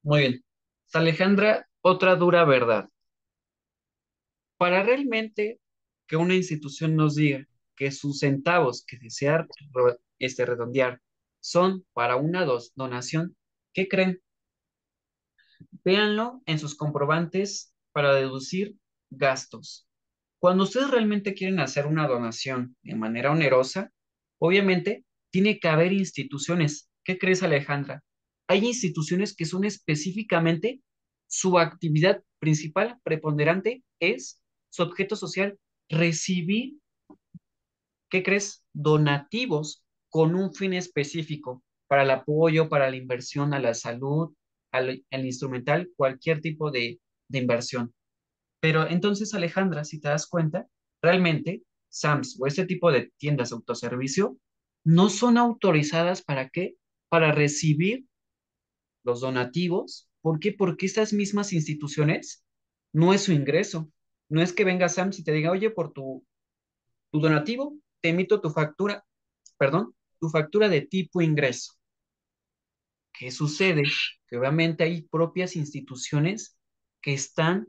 Muy bien. Alejandra, otra dura verdad. Para realmente que una institución nos diga que sus centavos que desea redondear son para una donación, ¿qué creen? Véanlo en sus comprobantes para deducir gastos. Cuando ustedes realmente quieren hacer una donación de manera onerosa, obviamente tiene que haber instituciones. ¿Qué crees, Alejandra? Hay instituciones que son específicamente su actividad principal, preponderante, es su objeto social, recibir, ¿qué crees? Donativos con un fin específico para el apoyo, para la inversión a la salud, al instrumental, cualquier tipo de inversión. Pero entonces, Alejandra, si te das cuenta, realmente Sams o este tipo de tiendas de autoservicio no son autorizadas ¿para qué? Para recibir los donativos. ¿Por qué? Porque estas mismas instituciones no es su ingreso. No es que venga Sams y te diga, oye, por tu donativo, te emito tu factura, perdón, tu factura de tipo ingreso. ¿Qué sucede? Que obviamente hay propias instituciones que están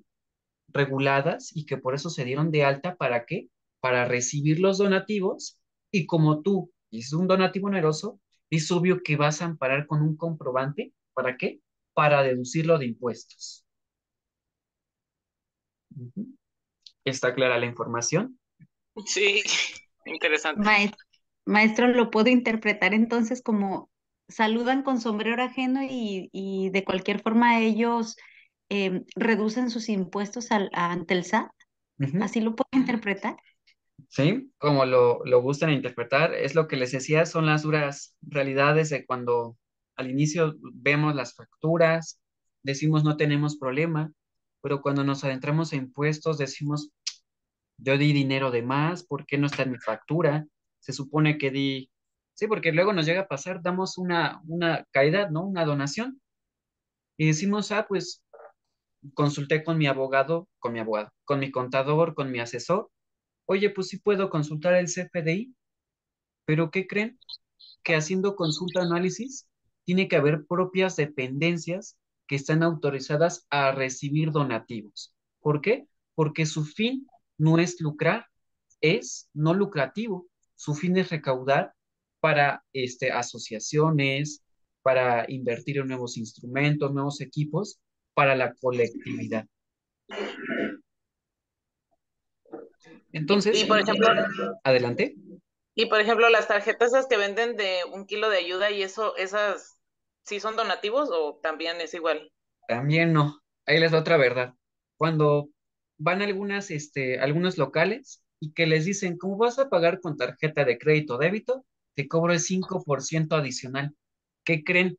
reguladas y que por eso se dieron de alta. ¿Para qué? Para recibir los donativos y como tú hiciste un donativo oneroso, es obvio que vas a amparar con un comprobante. ¿Para qué? Para deducirlo de impuestos. Ujú. ¿Está clara la información? Sí, interesante. Maes- Maestro, ¿lo puedo interpretar entonces como saludan con sombrero ajeno y de cualquier forma ellos reducen sus impuestos ante el SAT? Ujú. ¿Así lo puedo interpretar? Sí, como lo gustan interpretar, es lo que les decía, son las duras realidades de cuando al inicio vemos las facturas, decimos no tenemos problema, pero cuando nos adentramos a impuestos decimos yo di dinero de más, ¿por qué no está en mi factura? Se supone que di, sí, porque luego nos llega a pasar, damos una caridad, ¿no? Una donación y decimos, ah, pues consulté con mi abogado, con mi contador, con mi asesor. Oye, pues sí puedo consultar el CFDI, pero ¿qué creen? Que haciendo consulta análisis tiene que haber propias dependencias que están autorizadas a recibir donativos. ¿Por qué? Porque su fin no es lucrar, es no lucrativo. Su fin es recaudar para asociaciones, para invertir en nuevos instrumentos, nuevos equipos, para la colectividad. Y Entonces, por ejemplo, adelante. las tarjetas esas que venden de 1 kilo de ayuda y eso, esas sí son donativos o también es igual. También no. Ahí les da otra verdad. Cuando van a algunos locales y que les dicen, ¿cómo vas a pagar con tarjeta de crédito o débito? Te cobro el 5% adicional. ¿Qué creen?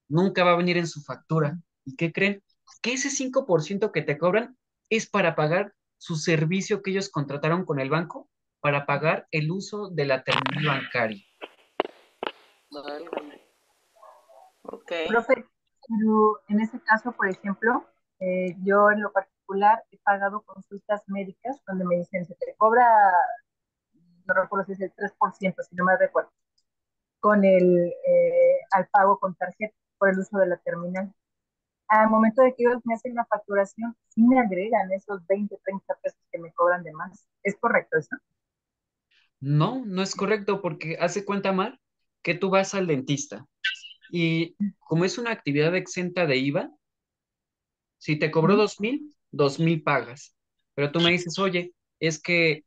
Nunca va a venir en su factura. ¿Y qué creen? Que ese 5% que te cobran es para pagar su servicio que ellos contrataron con el banco, para pagar el uso de la terminal bancaria. Válgame. Ok. Profe, pero en ese caso, por ejemplo, yo en lo particular he pagado consultas médicas donde me dicen, se te cobra, no recuerdo si es el 3%, si no me recuerdo, con al pago con tarjeta por el uso de la terminal. Al momento de que ellos me hacen la facturación, sí me agregan esos 20, 30 pesos que me cobran de más. ¿Es correcto eso? No, no es correcto porque hace cuenta mal que tú vas al dentista. Y como es una actividad exenta de IVA, si te cobró Ujú. 2,000 pagas. Pero tú me dices, oye, es que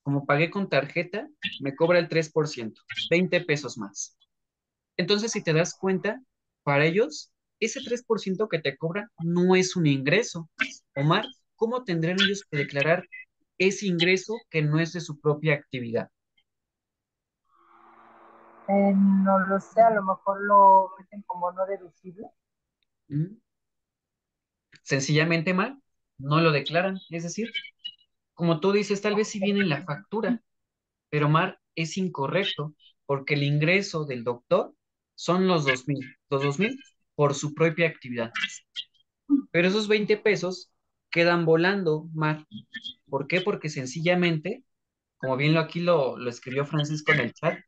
como pagué con tarjeta, me cobra el 3%, 20 pesos más. Entonces, si te das cuenta, para ellos, ese 3% que te cobran no es un ingreso. Omar, ¿cómo tendrían ellos que declarar ese ingreso que no es de su propia actividad? No lo sé, a lo mejor lo meten como no deducible. ¿Mm? Sencillamente mal, no lo declaran. Es decir, como tú dices, tal vez si viene en la factura, pero Mar, es incorrecto, porque el ingreso del doctor son los 2,000 por su propia actividad. Pero esos 20 pesos quedan volando, Mar. ¿Por qué? Porque sencillamente, como bien aquí lo escribió Francisco en el chat,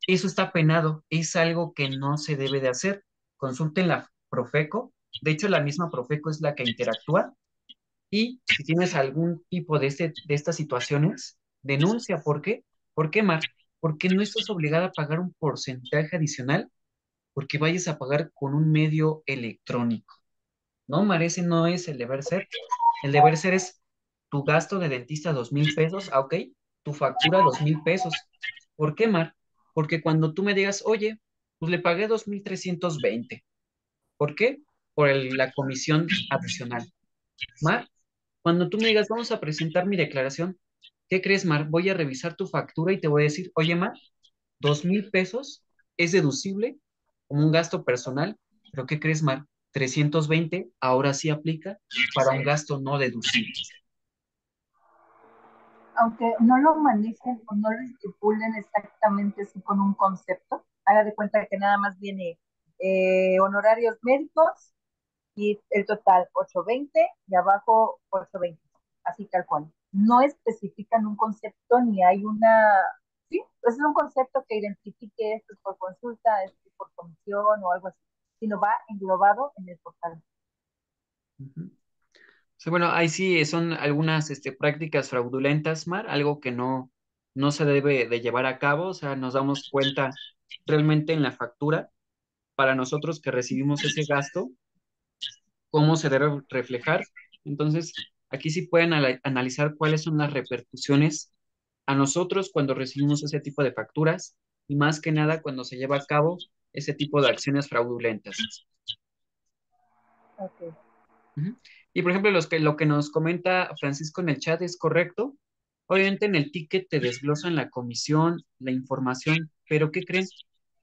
eso está penado, es algo que no se debe de hacer. Consulten la Profeco De hecho, la misma Profeco es la que interactúa y si tienes algún tipo de estas situaciones, denuncia. ¿Por qué? ¿Por qué, Mar? Porque no estás obligada a pagar un porcentaje adicional porque vayas a pagar con un medio electrónico. No, Mar, ese no es el deber ser. El deber ser es tu gasto de dentista 2,000 pesos, ok, tu factura 2,000 pesos. ¿Por qué, Mar? Porque cuando tú me digas, oye, pues le pagué 2,320. ¿Por qué? Por la comisión adicional. Mar, cuando tú me digas, vamos a presentar mi declaración, ¿qué crees, Mar? Voy a revisar tu factura y te voy a decir, oye, Mar, 2,000 pesos es deducible como un gasto personal, pero ¿qué crees, Mar? 320 ahora sí aplica para un gasto no deducible. Aunque no lo manejen o no lo estipulen exactamente así con un concepto, haga de cuenta que nada más viene honorarios médicos y el total 820 y abajo 820, así tal cual. No especifican un concepto ni hay una, sí, pues es un concepto que identifique esto es por consulta, esto es por comisión o algo así, sino va englobado en el portal. Ujú. Sí, bueno, ahí sí son algunas prácticas fraudulentas, Mar, algo que no se debe de llevar a cabo, o sea, nos damos cuenta realmente en la factura, para nosotros que recibimos ese gasto, cómo se debe reflejar. Entonces, aquí sí pueden analizar cuáles son las repercusiones a nosotros cuando recibimos ese tipo de facturas y más que nada cuando se lleva a cabo ese tipo de acciones fraudulentas. Okay. Ujú. Y por ejemplo, lo que nos comenta Francisco en el chat es correcto. Obviamente en el ticket te desglosan la comisión, la información, pero ¿qué creen?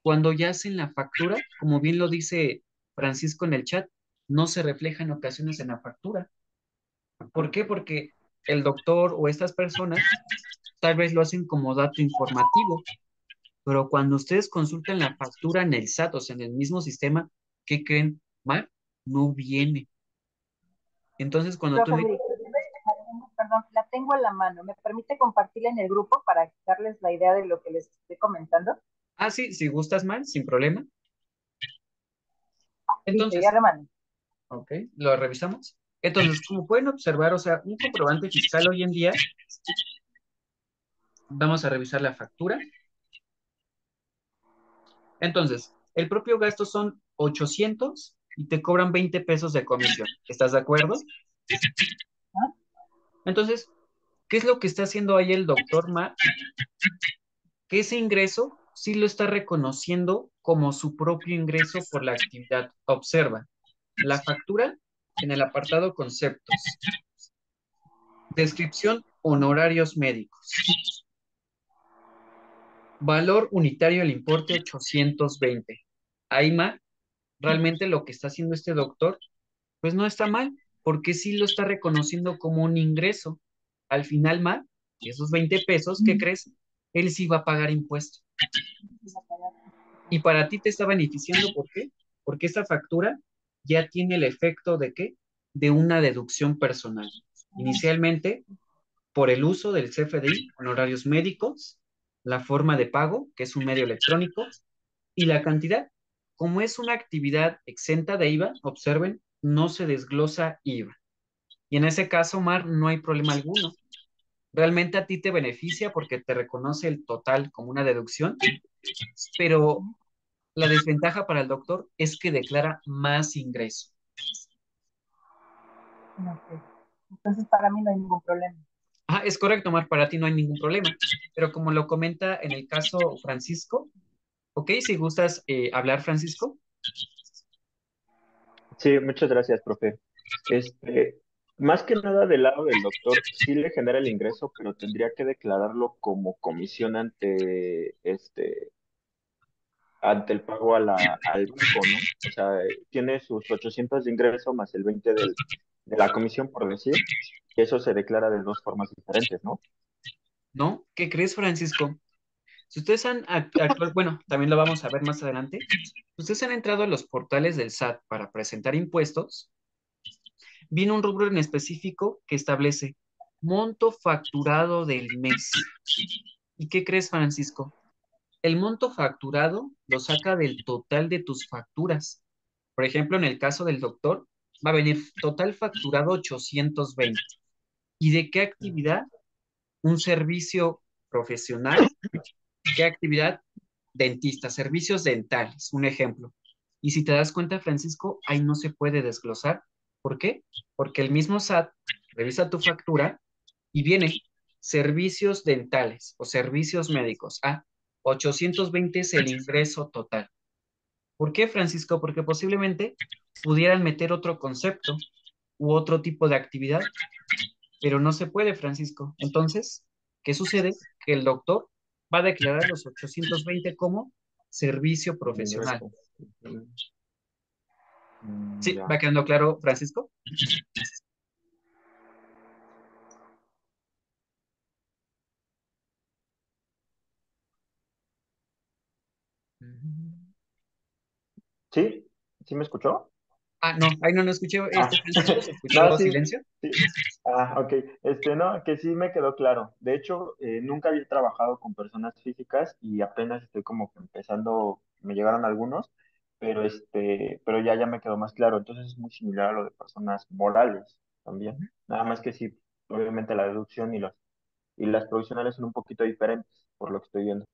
Cuando ya hacen la factura, como bien lo dice Francisco en el chat, no se refleja en ocasiones en la factura. ¿Por qué? Porque el doctor o estas personas tal vez lo hacen como dato informativo, pero cuando ustedes consultan la factura en el SAT, o sea, en el mismo sistema, ¿qué creen? Mal, no viene. Entonces, cuando tú Profe, me... mire, perdón, la tengo en la mano. ¿Me permite compartirla en el grupo para darles la idea de lo que les estoy comentando? Ah, sí, si gustas mal, sin problema. Listo, ya Entonces, lo mando. ok, lo revisamos. Entonces, como pueden observar, o sea, un comprobante fiscal hoy en día, vamos a revisar la factura. Entonces, el propio gasto son 800 y te cobran 20 pesos de comisión. ¿Estás de acuerdo? ¿No? Entonces, ¿qué es lo que está haciendo ahí el doctor Matt? Que ese ingreso sí lo está reconociendo como su propio ingreso por la actividad. Observa, la factura en el apartado conceptos. Descripción, honorarios médicos. Valor unitario del importe 820. Ahí, Matt, realmente lo que está haciendo este doctor pues no está mal, porque sí lo está reconociendo como un ingreso. Al final, Mar, esos 20 pesos, ¿qué crees? Él sí va a pagar impuesto. Y para ti te está beneficiando, ¿por qué? Porque esta factura ya tiene el efecto de qué? De una deducción personal. Inicialmente, por el uso del CFDI, honorarios médicos, la forma de pago, que es un medio electrónico, y la cantidad. Como es una actividad exenta de IVA, observen, no se desglosa IVA. Y en ese caso, Mar, no hay problema alguno. Realmente a ti te beneficia porque te reconoce el total como una deducción, pero la desventaja para el doctor es que declara más ingreso. Ok. Entonces, para mí no hay ningún problema. Ah, es correcto, Mar, para ti no hay ningún problema. Pero como lo comenta en el caso Francisco, ok, si gustas hablar, Francisco. Sí, muchas gracias, profe. Este, Más que nada del lado del doctor, sí le genera el ingreso, pero tendría que declararlo como comisión ante el pago al banco, ¿no? O sea, tiene sus 800 de ingreso más el 20 de la comisión, por decir, y eso se declara de dos formas diferentes, ¿no? ¿No? ¿Qué crees, Francisco? Si ustedes han actuado, bueno, también lo vamos a ver más adelante. Ustedes han entrado a los portales del SAT para presentar impuestos. Viene un rubro en específico que establece monto facturado del mes. ¿Y qué crees, Francisco? El monto facturado lo saca del total de tus facturas. Por ejemplo, en el caso del doctor, va a venir total facturado 820. ¿Y de qué actividad? Un servicio profesional. ¿Qué actividad? Dentista, servicios dentales, un ejemplo. Y si te das cuenta, Francisco, ahí no se puede desglosar. ¿Por qué? Porque el mismo SAT revisa tu factura y viene servicios dentales o servicios médicos. Ah, 820 es el ingreso total. ¿Por qué, Francisco? Porque posiblemente pudieran meter otro concepto u otro tipo de actividad, pero no se puede, Francisco. Entonces, ¿qué sucede? Que el doctor va a declarar los 820 como servicio profesional. Ingreso. ¿Sí? ¿Va Ya. quedando claro, Francisco? ¿Sí? ¿Sí me escuchó? Ah, no, ahí no escuché, Ah, Francisco, se no, escuchó sí, silencio. sí. Ah, ok. No, que sí me quedó claro. De hecho, nunca había trabajado con personas físicas y apenas estoy como que empezando, me llegaron algunos, pero pero ya me quedó más claro. Entonces es muy similar a lo de personas morales también. Nada más que sí, obviamente la deducción y las provisionales son un poquito diferentes, por lo que estoy viendo.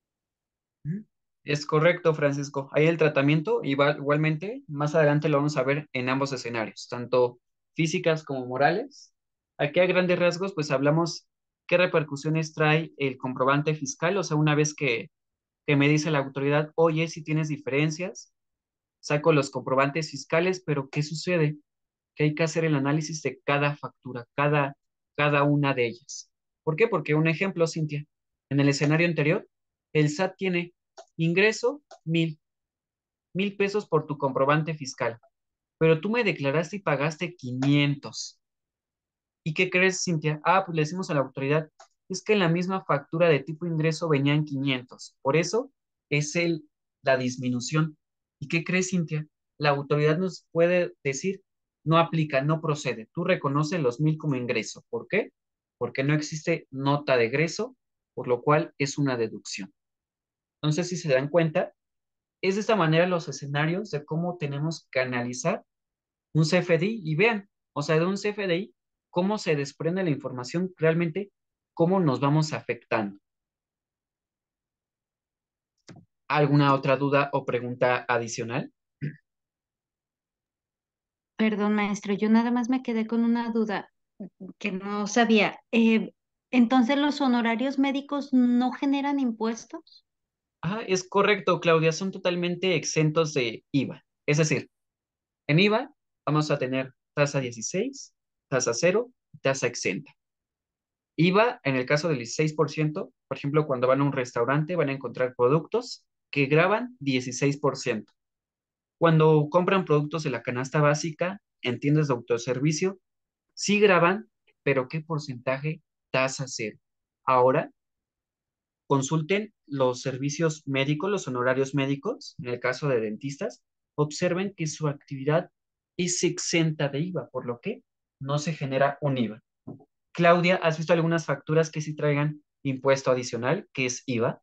Ujú. Es correcto, Francisco. Ahí el tratamiento, igualmente, más adelante lo vamos a ver en ambos escenarios, tanto físicas como morales. Aquí a grandes rasgos, pues hablamos qué repercusiones trae el comprobante fiscal, o sea, una vez que me dice la autoridad, oye, si tienes diferencias, saco los comprobantes fiscales, pero ¿qué sucede? Que hay que hacer el análisis de cada factura, cada una de ellas. ¿Por qué? Porque un ejemplo, Cintia, en el escenario anterior, el SAT tiene ingreso 1,000 pesos por tu comprobante fiscal, pero tú me declaraste y pagaste 500. ¿Y qué crees, Cintia? Ah, pues le decimos a la autoridad, es que en la misma factura de tipo ingreso venían 500. Por eso es la disminución. ¿Y qué crees, Cintia? La autoridad nos puede decir, no aplica, no procede. Tú reconoces los 1,000 como ingreso. ¿Por qué? Porque no existe nota de egreso, por lo cual es una deducción. Entonces, si se dan cuenta, es de esta manera los escenarios de cómo tenemos que analizar un CFDI y vean, o sea, de un CFDI, cómo se desprende la información realmente, cómo nos vamos afectando. ¿Alguna otra duda o pregunta adicional? Perdón, maestro, yo nada más me quedé con una duda que no sabía. Entonces, ¿los honorarios médicos no generan impuestos? Ah, es correcto, Claudia, son totalmente exentos de IVA. Es decir, en IVA vamos a tener tasa 16, tasa cero, tasa exenta. IVA, en el caso del 16%, por ejemplo, cuando van a un restaurante van a encontrar productos que graban 16%. Cuando compran productos de la canasta básica en tiendas de autoservicio, sí graban, pero ¿qué porcentaje? Tasa cero. Ahora, consulten los servicios médicos, los honorarios médicos, en el caso de dentistas, observen que su actividad es exenta de IVA, por lo que no se genera un IVA. Claudia, ¿has visto algunas facturas que sí traigan impuesto adicional, que es IVA?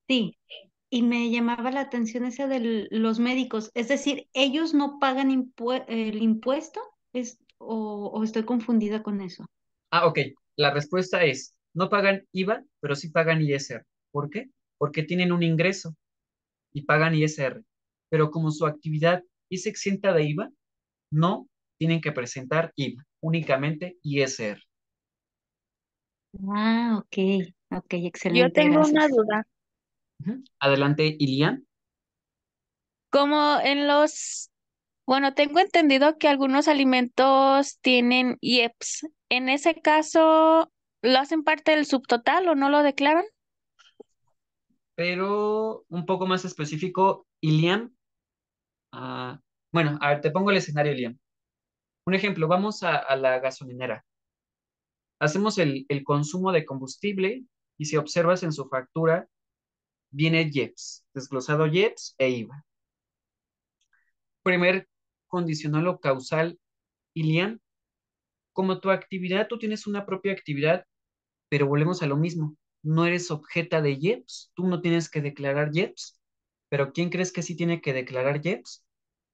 Sí, y me llamaba la atención esa de los médicos. Es decir, ¿ellos no pagan el impuesto? ¿O estoy confundida con eso? Ah, ok. La respuesta es, no pagan IVA, pero sí pagan ISR. ¿Por qué? Porque tienen un ingreso y pagan ISR. Pero como su actividad es exenta de IVA, no tienen que presentar IVA, únicamente ISR. Ah, ok, ok, Yo excelente, tengo una gracias. duda. Ujú. Adelante, Ilian. Como en bueno, tengo entendido que algunos alimentos tienen IEPS. En ese caso, ¿lo hacen parte del subtotal o no lo declaran? Pero un poco más específico, Ilian. Bueno, a ver, te pongo el escenario, Ilian. Un ejemplo, vamos a la gasolinera. Hacemos el consumo de combustible y si observas en su factura, viene IEPS, desglosado IEPS e IVA. Primer condicional o causal, Ilian, como tu actividad, tú tienes una propia actividad, pero volvemos a lo mismo. No eres objeta de IEPS, tú no tienes que declarar IEPS. Pero ¿quién crees que sí tiene que declarar IEPS?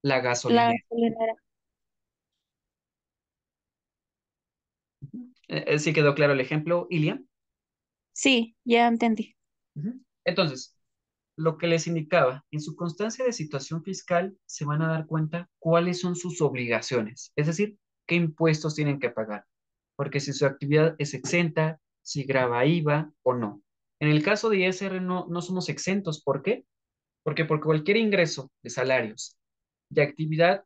La La gasolinera. gasolinera. ¿Sí quedó claro el ejemplo, Ilian? Sí, ya entendí. Ujú. Entonces, lo que les indicaba, en su constancia de situación fiscal se van a dar cuenta cuáles son sus obligaciones, es decir, qué impuestos tienen que pagar, porque si su actividad es exenta, si graba IVA o no. En el caso de ISR no somos exentos, ¿por qué? Porque por cualquier ingreso de salarios, de actividad,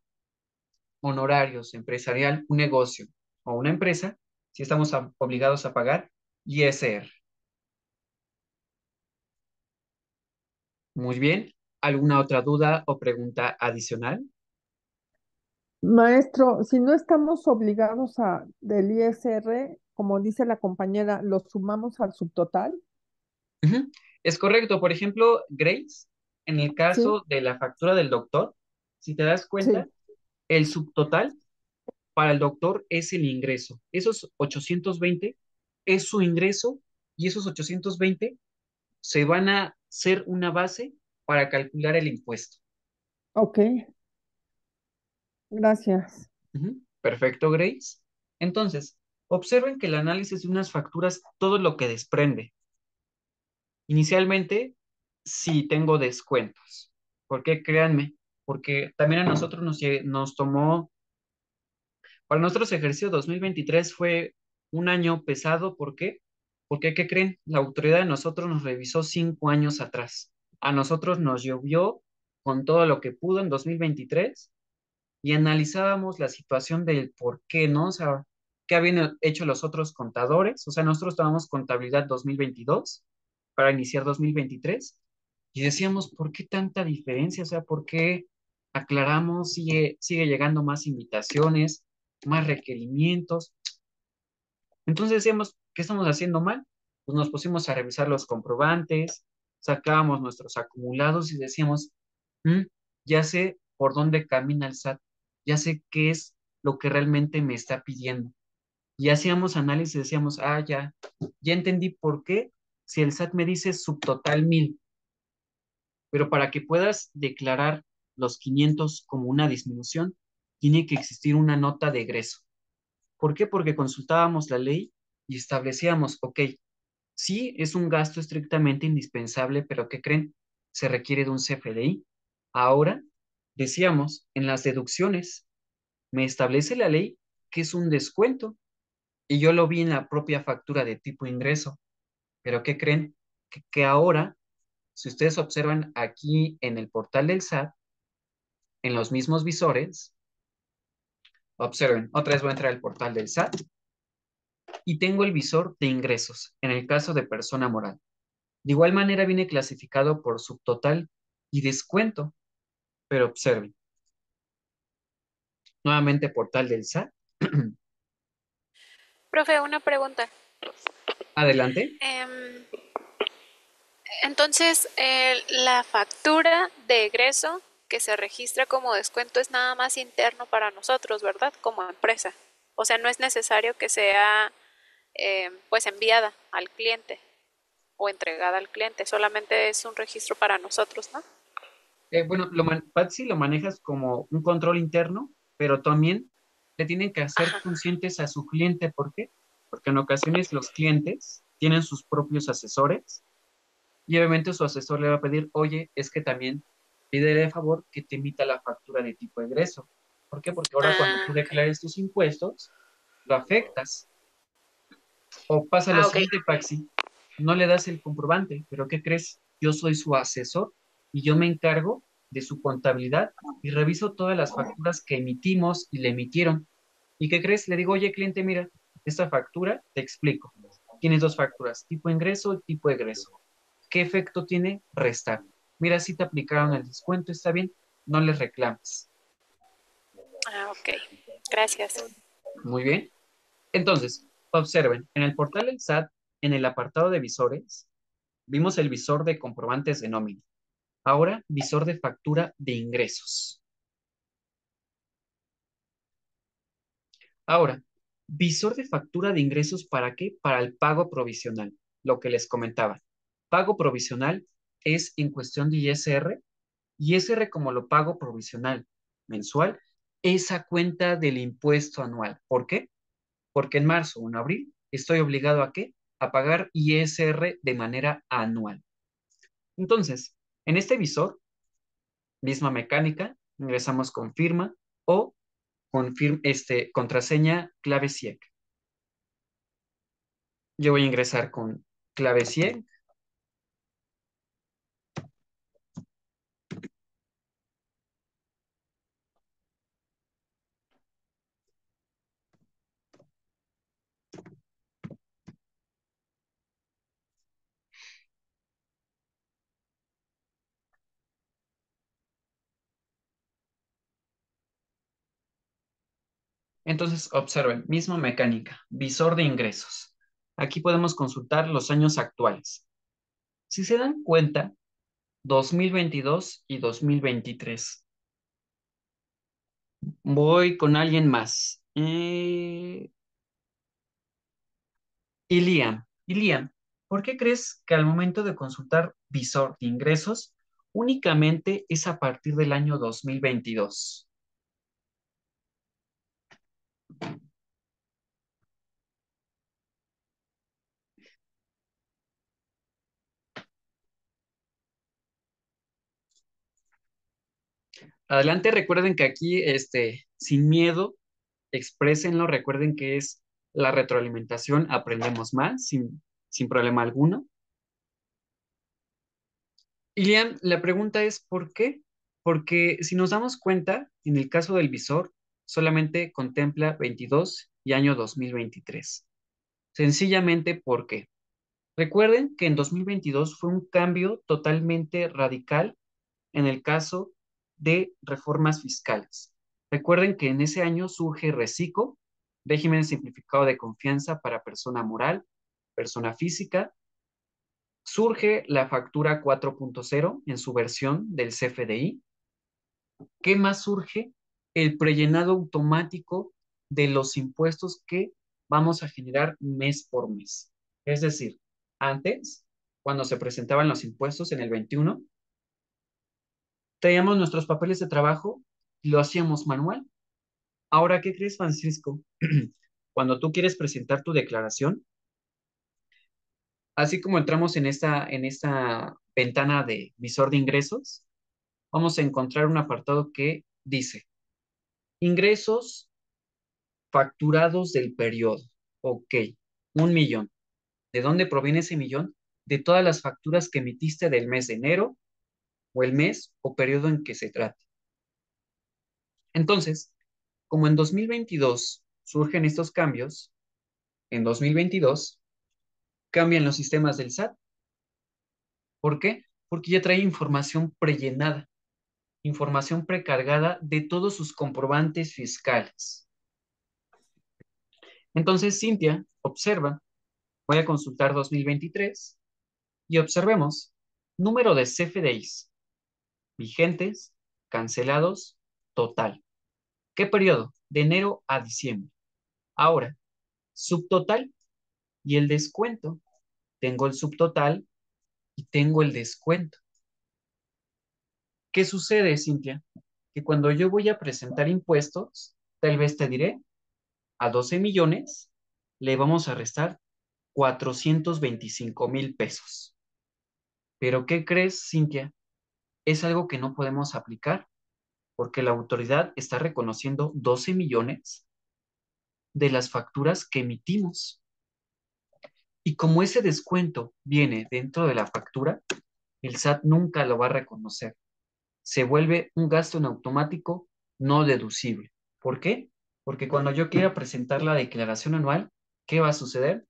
honorarios, empresarial, un negocio o una empresa, si estamos obligados a pagar ISR. Muy bien. ¿Alguna otra duda o pregunta adicional? Maestro, si no estamos obligados a del ISR, como dice la compañera, ¿lo sumamos al subtotal? Ujú. Es correcto. Por ejemplo, Grace, en el Sí, caso de la factura del doctor, si te das cuenta, sí, el subtotal para el doctor es el ingreso. Esos 820 es su ingreso y esos 820 se van a ser una base para calcular el impuesto. ok, gracias. Ujú. Perfecto, Grace. Entonces, observen que el análisis de unas facturas, todo lo que desprende. Inicialmente, sí tengo descuentos. ¿Por qué? Créanme, porque también a nosotros nos tomó, para nuestros ejercicios 2023 fue un año pesado. ¿Por qué? Porque, ¿qué creen? La autoridad de nosotros nos revisó 5 años atrás. A nosotros nos llovió con todo lo que pudo en 2023 y analizábamos la situación del por qué, ¿no? O sea, qué habían hecho los otros contadores. O sea, nosotros tomamos contabilidad 2022 para iniciar 2023 y decíamos, ¿por qué tanta diferencia? O sea, ¿por qué aclaramos, sigue llegando más invitaciones, más requerimientos? Entonces decíamos, ¿qué estamos haciendo mal? Pues nos pusimos a revisar los comprobantes, sacábamos nuestros acumulados y decíamos, "Mm, ya sé por dónde camina el SAT, ya sé qué es lo que realmente me está pidiendo". Y hacíamos análisis y decíamos, ya entendí por qué si el SAT me dice subtotal 1000, pero para que puedas declarar los 500 como una disminución, tiene que existir una nota de egreso. ¿Por qué? Porque consultábamos la ley y establecíamos, ok, sí es un gasto estrictamente indispensable, pero ¿qué creen? Se requiere de un CFDI. Ahora, decíamos, en las deducciones, me establece la ley que es un descuento y yo lo vi en la propia factura de tipo ingreso, pero ¿qué creen? Que ahora, si ustedes observan aquí en el portal del SAT, en los mismos visores, observen, otra vez voy a entrar al portal del SAT y tengo el visor de ingresos en el caso de persona moral. De igual manera viene clasificado por subtotal y descuento, pero observen, nuevamente portal del SAT. Profe, una pregunta. Adelante. Entonces, la factura de egreso que se registra como descuento es nada más interno para nosotros, ¿verdad? Como empresa. O sea, no es necesario que sea pues enviada al cliente o entregada al cliente, solamente es un registro para nosotros, ¿no? Bueno, Patsy lo manejas como un control interno, pero también le tienen que hacer Ajá. conscientes a su cliente. ¿Por qué? Porque en ocasiones los clientes tienen sus propios asesores y obviamente su asesor le va a pedir, oye, es que también pídele de favor que te emita la factura de tipo egreso. ¿Por qué? Porque ahora cuando tú Ah, ok. declares tus impuestos, lo afectas. O pasa lo Ah, ok. siguiente, Paxi, no le das el comprobante, pero ¿qué crees? Yo soy su asesor y yo me encargo de su contabilidad y reviso todas las facturas que emitimos y le emitieron. ¿Y qué crees? Le digo, oye, cliente, mira, esta factura, te explico. Tienes dos facturas, tipo ingreso y tipo egreso. ¿Qué efecto tiene? Restar. Mira, si te aplicaron el descuento, está bien, no les reclames. Ah, ok. Gracias. Muy bien. Entonces, observen, en el portal del SAT, en el apartado de visores, vimos el visor de comprobantes de nómina. Ahora, visor de factura de ingresos. Ahora, visor de factura de ingresos, ¿para qué? Para el pago provisional, lo que les comentaba. Pago provisional es en cuestión de ISR, ISR como lo pago provisional mensual, esa cuenta del impuesto anual. ¿Por qué? Porque en marzo o en abril estoy obligado a ¿qué? A pagar ISR de manera anual. Entonces, en este visor, misma mecánica, ingresamos con firma o con contraseña clave CIEC. Yo voy a ingresar con clave CIEC. Entonces, observen, misma mecánica, visor de ingresos. Aquí podemos consultar los años actuales. Si se dan cuenta, 2022 y 2023. Voy con alguien más. Ilian, ¿por qué crees que al momento de consultar visor de ingresos únicamente es a partir del año 2022? Adelante, recuerden que aquí, sin miedo, exprésenlo, recuerden que es la retroalimentación, aprendemos más sin problema alguno. Ilian, la pregunta es ¿por qué? Porque si nos damos cuenta, en el caso del visor, solamente contempla 22 y año 2023. Sencillamente, ¿por qué? Recuerden que en 2022 fue un cambio totalmente radical en el caso de reformas fiscales. Recuerden que en ese año surge RECICO, régimen simplificado de confianza para persona moral, persona física. Surge la factura 4.0 en su versión del CFDI. ¿Qué más surge? El prellenado automático de los impuestos que vamos a generar mes por mes. Es decir, antes, cuando se presentaban los impuestos en el 21, traíamos nuestros papeles de trabajo y lo hacíamos manual. Ahora, ¿qué crees, Francisco? Cuando tú quieres presentar tu declaración, así como entramos en esta ventana de visor de ingresos, vamos a encontrar un apartado que dice ingresos facturados del periodo. Ok, 1 millón. ¿De dónde proviene ese millón? De todas las facturas que emitiste del mes de enero o el mes o periodo en que se trate. Entonces, como en 2022 surgen estos cambios, en 2022 cambian los sistemas del SAT. ¿Por qué? Porque ya trae información prellenada, información precargada de todos sus comprobantes fiscales. Entonces, Cintia, observa, voy a consultar 2023 y observemos número de CFDIs vigentes, cancelados, total. ¿Qué periodo? De enero a diciembre. Ahora, subtotal y el descuento. Tengo el subtotal y tengo el descuento. ¿Qué sucede, Cintia? Que cuando yo voy a presentar impuestos, tal vez te diré, a 12 millones le vamos a restar 425,000 pesos. Pero ¿qué crees, Cintia? Es algo que no podemos aplicar porque la autoridad está reconociendo 12 millones de las facturas que emitimos. Y como ese descuento viene dentro de la factura, el SAT nunca lo va a reconocer. Se vuelve un gasto en automático no deducible. ¿Por qué? Porque cuando yo quiera presentar la declaración anual, ¿qué va a suceder?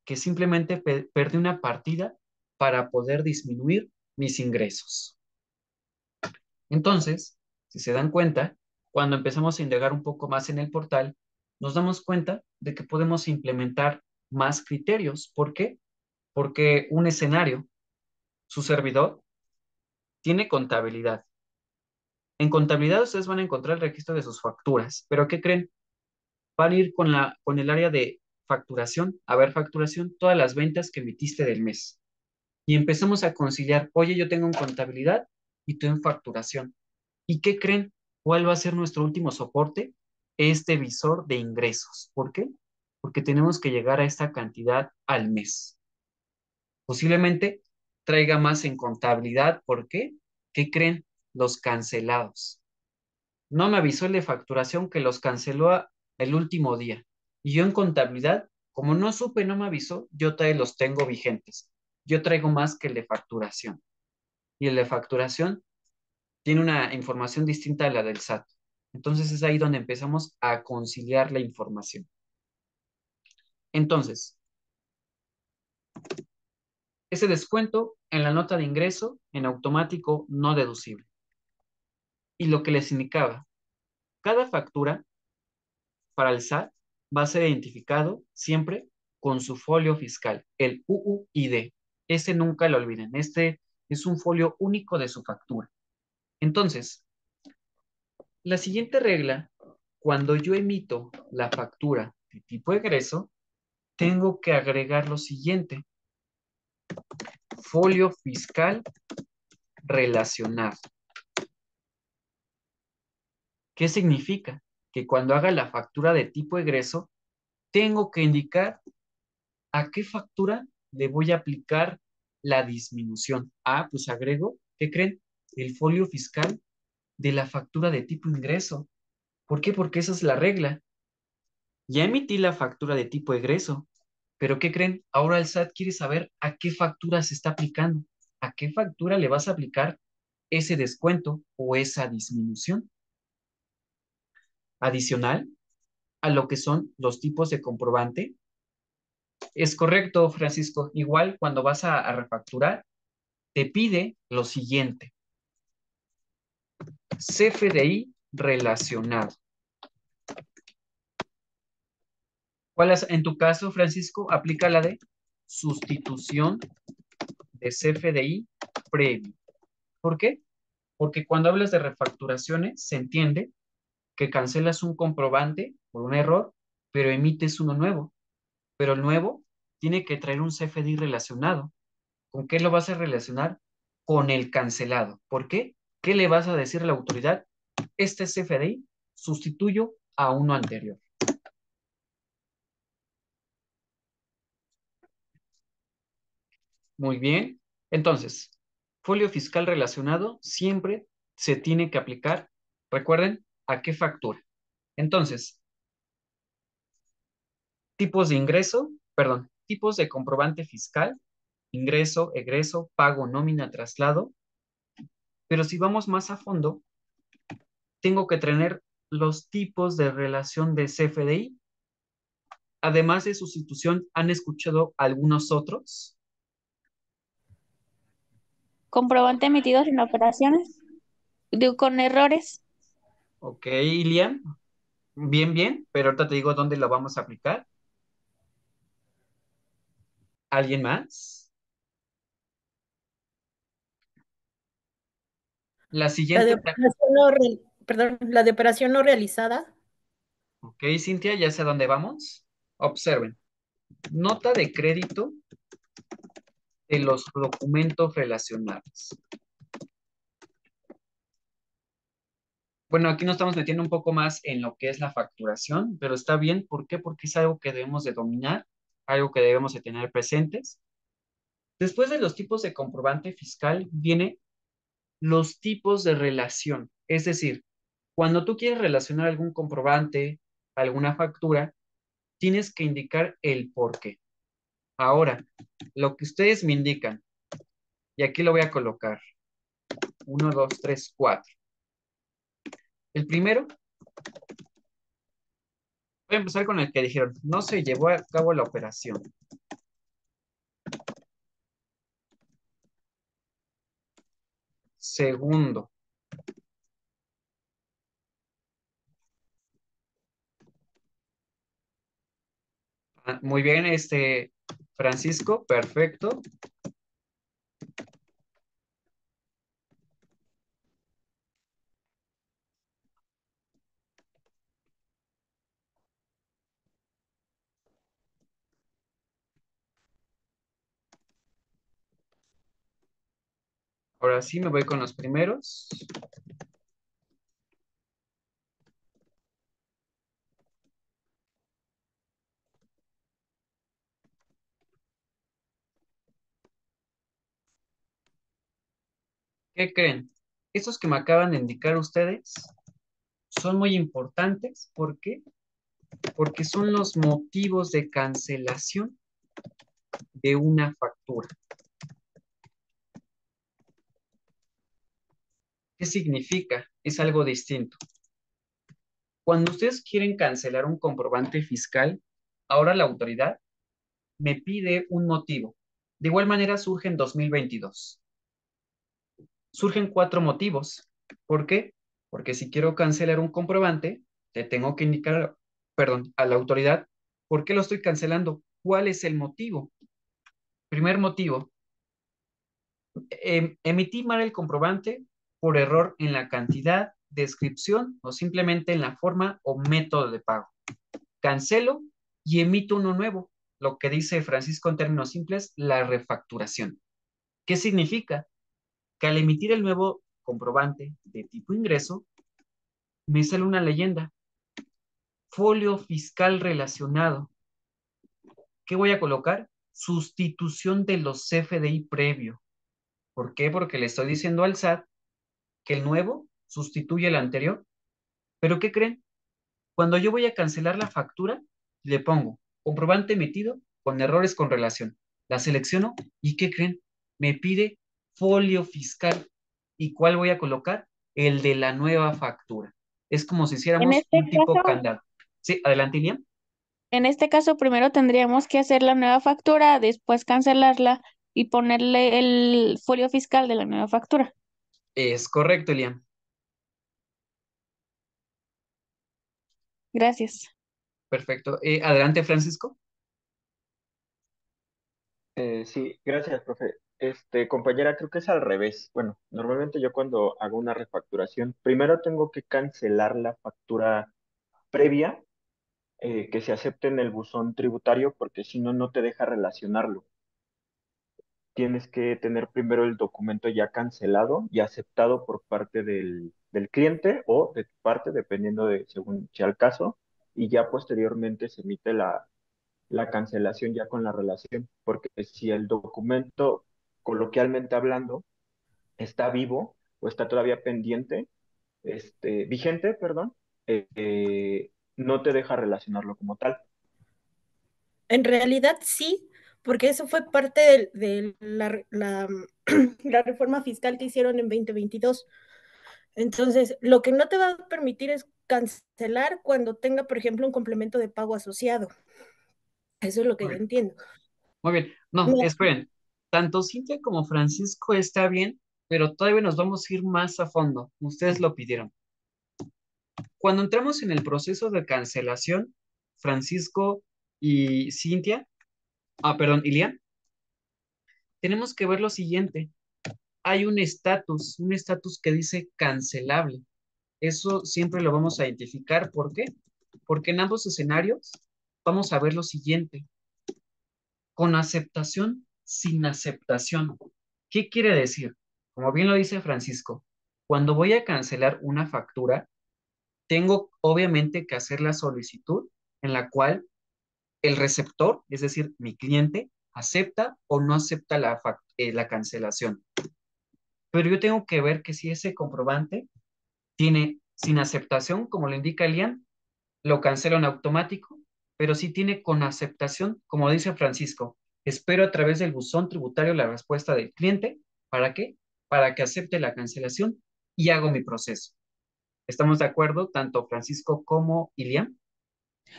Que simplemente perdí una partida para poder disminuir mis ingresos. Entonces, si se dan cuenta, cuando empezamos a indagar un poco más en el portal, nos damos cuenta de que podemos implementar más criterios. ¿Por qué? Porque un escenario, su servidor, tiene contabilidad. En contabilidad ustedes van a encontrar el registro de sus facturas, pero ¿qué creen? Van a ir con el área de facturación, a ver facturación, todas las ventas que emitiste del mes. Y empezamos a conciliar, oye, yo tengo en contabilidad y tú en facturación. ¿Y qué creen? ¿Cuál va a ser nuestro último soporte? Este visor de ingresos. ¿Por qué? Porque tenemos que llegar a esta cantidad al mes. Posiblemente traiga más en contabilidad. ¿Por qué? ¿Qué creen? Los cancelados. No me avisó el de facturación que los canceló el último día. Y yo en contabilidad, como no supe, no me avisó, yo todavía los tengo vigentes. Yo traigo más que el de facturación. Y el de facturación tiene una información distinta a la del SAT. Entonces es ahí donde empezamos a conciliar la información. Entonces, ese descuento en la nota de ingreso en automático no deducible. Y lo que les indicaba, cada factura para el SAT va a ser identificado siempre con su folio fiscal, el UUID. Ese nunca lo olviden. Este es un folio único de su factura. Entonces, la siguiente regla, cuando yo emito la factura de tipo egreso, tengo que agregar lo siguiente: folio fiscal relacionado. ¿Qué significa? Que cuando haga la factura de tipo egreso, tengo que indicar a qué factura le voy a aplicar la disminución. Ah, pues agrego, ¿qué creen? El folio fiscal de la factura de tipo ingreso. ¿Por qué? Porque esa es la regla. Ya emití la factura de tipo egreso, pero ¿qué creen? Ahora el SAT quiere saber a qué factura se está aplicando. ¿A qué factura le vas a aplicar ese descuento o esa disminución? Adicional a lo que son los tipos de comprobante. Es correcto, Francisco. Igual cuando vas a refacturar, te pide lo siguiente: CFDI relacionado. ¿Cuál es, en tu caso, Francisco? Aplica la de sustitución de CFDI previo. ¿Por qué? Porque cuando hablas de refacturaciones, se entiende que cancelas un comprobante por un error, pero emites uno nuevo. Pero el nuevo tiene que traer un CFDI relacionado. ¿Con qué lo vas a relacionar? Con el cancelado. ¿Por qué? ¿Qué le vas a decir a la autoridad? Este CFDI sustituyo a uno anterior. Muy bien. Entonces, folio fiscal relacionado siempre se tiene que aplicar. Recuerden, ¿a qué factura? Entonces, tipos de ingreso, perdón, tipos de comprobante fiscal: ingreso, egreso, pago, nómina, traslado. Pero si vamos más a fondo, tengo que tener los tipos de relación de CFDI. Además de sustitución, ¿han escuchado algunos otros? Comprobante emitido sin operaciones, con errores. Ok, Ilian, bien, bien, pero ahorita te digo dónde lo vamos a aplicar. ¿Alguien más? La La de siguiente, operación perdón, la de operación no realizada. ok, Cintia, ya sé a dónde vamos. Observen, nota de crédito de los documentos relacionados. Bueno, aquí nos estamos metiendo un poco más en lo que es la facturación, pero está bien. ¿Por qué? Porque es algo que debemos de dominar, algo que debemos de tener presentes. Después de los tipos de comprobante fiscal, viene los tipos de relación. Es decir, cuando tú quieres relacionar algún comprobante, alguna factura, tienes que indicar el por qué. Ahora, lo que ustedes me indican, y aquí lo voy a colocar: 1, 2, 3, 4. El primero, voy a empezar con el que dijeron, no se llevó a cabo la operación. Segundo, muy bien, Francisco, perfecto. Ahora sí me voy con los primeros. ¿Qué creen? Estos que me acaban de indicar ustedes son muy importantes. ¿Por qué? Porque son los motivos de cancelación de una factura. ¿Qué significa? Es algo distinto. Cuando ustedes quieren cancelar un comprobante fiscal, ahora la autoridad me pide un motivo. De igual manera surge en 2022. Surgen 4 motivos. ¿Por qué? Porque si quiero cancelar un comprobante, le tengo que indicar, perdón, a la autoridad por qué lo estoy cancelando. ¿Cuál es el motivo? Primer motivo, emití mal el comprobante por error en la cantidad, descripción o simplemente en la forma o método de pago. Cancelo y emito uno nuevo, lo que dice Francisco en términos simples, la refacturación. ¿Qué significa? Que al emitir el nuevo comprobante de tipo ingreso, me sale una leyenda, folio fiscal relacionado. ¿Qué voy a colocar? Sustitución de los CFDI previo. ¿Por qué? Porque le estoy diciendo al SAT que el nuevo sustituye el anterior. ¿Pero qué creen? Cuando yo voy a cancelar la factura, le pongo comprobante emitido con errores con relación. La selecciono y ¿qué creen? Me pide folio fiscal. ¿Y cuál voy a colocar? El de la nueva factura. Es como si En hiciéramos este un tipo caso, candado. Sí, adelante, Ilian. en este caso primero tendríamos que hacer la nueva factura, después cancelarla y ponerle el folio fiscal de la nueva factura. Es correcto, Ilian. Gracias. Perfecto. Adelante, Francisco. Sí, gracias, profe. Compañera, creo que es al revés. Bueno, normalmente yo cuando hago una refacturación, primero tengo que cancelar la factura previa que se acepte en el buzón tributario, porque si no, no te deja relacionarlo. Tienes que tener primero el documento ya cancelado y aceptado por parte del cliente o de tu parte, dependiendo de según sea el caso, y ya posteriormente se emite la cancelación ya con la relación, porque si el documento, coloquialmente hablando, está vivo o está todavía pendiente, vigente, perdón, no te deja relacionarlo como tal. En realidad sí, porque eso fue parte de la reforma fiscal que hicieron en 2022. Entonces, lo que no te va a permitir es cancelar cuando tenga, por ejemplo, un complemento de pago asociado. Eso es lo que Muy yo bien. entiendo. Muy bien. No, No, esperen. Tanto Cintia como Francisco está bien, pero todavía nos vamos a ir más a fondo. Ustedes lo pidieron. Cuando entramos en el proceso de cancelación, Francisco y Cintia, perdón, Ilian, tenemos que ver lo siguiente. Hay un estatus que dice cancelable. Eso siempre lo vamos a identificar. ¿Por qué? Porque en ambos escenarios vamos a ver lo siguiente. Con aceptación, sin aceptación. ¿Qué quiere decir? Como bien lo dice Francisco, cuando voy a cancelar una factura, tengo obviamente que hacer la solicitud en la cual el receptor, es decir, mi cliente, acepta o no acepta la cancelación. Pero yo tengo que ver que si ese comprobante tiene sin aceptación, como lo indica Elian, lo cancelo en automático, pero si tiene con aceptación, como dice Francisco, espero a través del buzón tributario la respuesta del cliente. ¿Para qué? Para que acepte la cancelación y hago mi proceso. ¿Estamos de acuerdo, tanto Francisco como Ilian?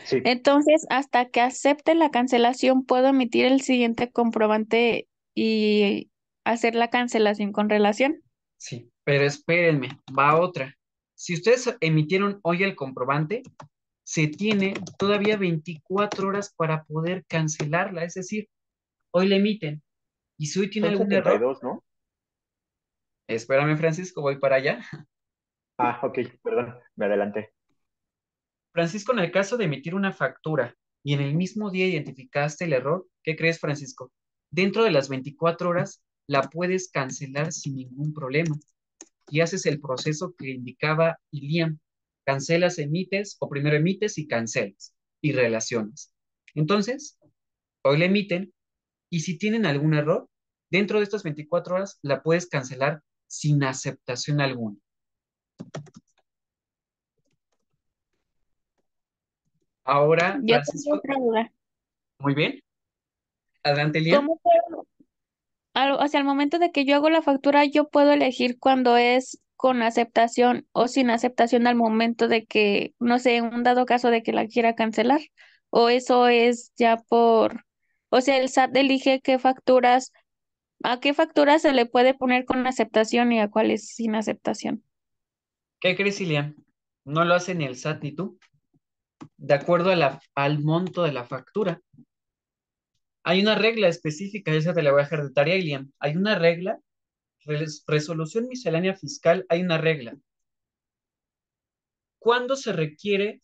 Sí, Entonces, hasta que acepte la cancelación, puedo emitir el siguiente comprobante y hacer la cancelación con relación. Sí, pero espérenme, va otra. Si ustedes emitieron hoy el comprobante, se tiene todavía 24 horas para poder cancelarla, es decir, hoy le emiten. Y si hoy tiene son algún setenta y error, dos, ¿no? espérame, Francisco, voy para allá. Ah, ok, perdón, me adelanté. Francisco, en el caso de emitir una factura y en el mismo día identificaste el error, ¿qué crees, Francisco? Dentro de las 24 horas, la puedes cancelar sin ningún problema. Y haces el proceso que indicaba Iliam. Cancelas, emites, o primero emites y cancelas y relacionas. Entonces, hoy la emiten y si tienen algún error, dentro de estas 24 horas la puedes cancelar sin aceptación alguna. Ahora, Yo tengo Francisco, otra duda. muy bien. Adelante, Iliam. ¿Cómo puedo, o sea, al momento de que yo hago la factura, yo puedo elegir cuando es con aceptación o sin aceptación al momento de que, no sé, en un dado caso de que la quiera cancelar? ¿O eso es ya por, o sea, el SAT elige qué facturas, a qué facturas se le puede poner con aceptación y a cuáles sin aceptación? ¿Qué crees, Iliam? No lo hace ni el SAT ni tú. De acuerdo al monto de la factura. Hay una regla específica, esa te la voy a dejar de tarea, Iliam. Hay una regla, resolución miscelánea fiscal, hay una regla. ¿Cuándo se requiere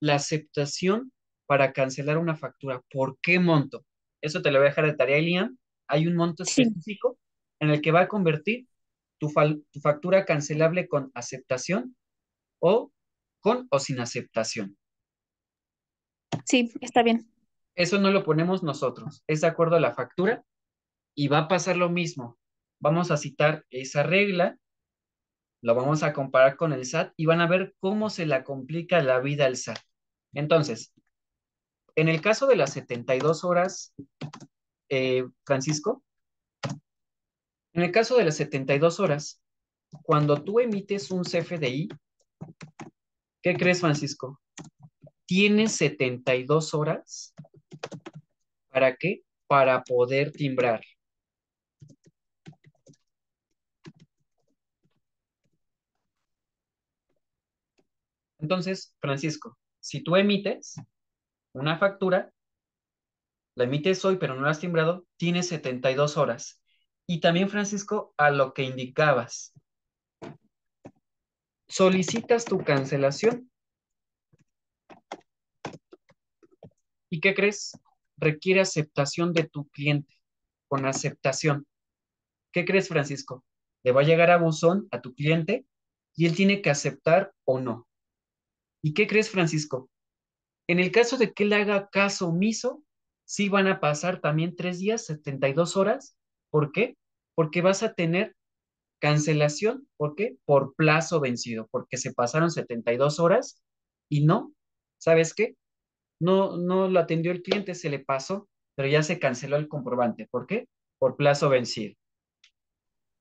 la aceptación para cancelar una factura? ¿Por qué monto? Eso te lo voy a dejar de tarea, Iliam. Hay un monto Sí, específico en el que va a convertir tu factura cancelable con aceptación o con o sin aceptación. sí, está bien. Eso no lo ponemos nosotros, es de acuerdo a la factura y va a pasar lo mismo. Vamos a citar esa regla, lo vamos a comparar con el SAT y van a ver cómo se la complica la vida al SAT. Entonces, en el caso de las 72 horas, Francisco, en el caso de las 72 horas, cuando tú emites un CFDI, ¿qué crees, Francisco? Tienes 72 horas. ¿Para qué? Para poder timbrar. Entonces, Francisco, si tú emites una factura, la emites hoy, pero no la has timbrado, tienes 72 horas. Y también, Francisco, a lo que indicabas, solicitas tu cancelación. ¿Y qué crees? Requiere aceptación de tu cliente, con aceptación. ¿Qué crees, Francisco? Le va a llegar a buzón a tu cliente y él tiene que aceptar o no. ¿Y qué crees, Francisco? En el caso de que él haga caso omiso, sí van a pasar también 3 días, 72 horas. ¿Por qué? Porque vas a tener cancelación. ¿Por qué? Por plazo vencido, porque se pasaron 72 horas y no, ¿sabes qué? No lo atendió el cliente, se le pasó, pero ya se canceló el comprobante. ¿Por qué? Por plazo vencido.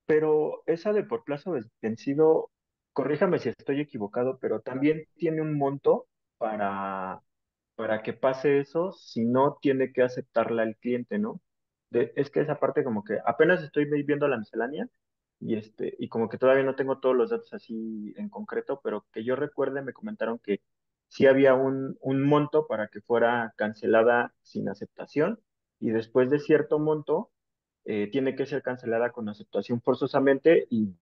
Pero esa de por plazo vencido, corríjame si estoy equivocado, pero también tiene un monto para, para que pase eso, si no tiene que aceptarla el cliente, ¿no? Es que esa parte como que apenas estoy viendo la miscelánea y como que todavía no tengo todos los datos así en concreto, pero que yo recuerde me comentaron que sí había un monto para que fuera cancelada sin aceptación y después de cierto monto tiene que ser cancelada con aceptación forzosamente y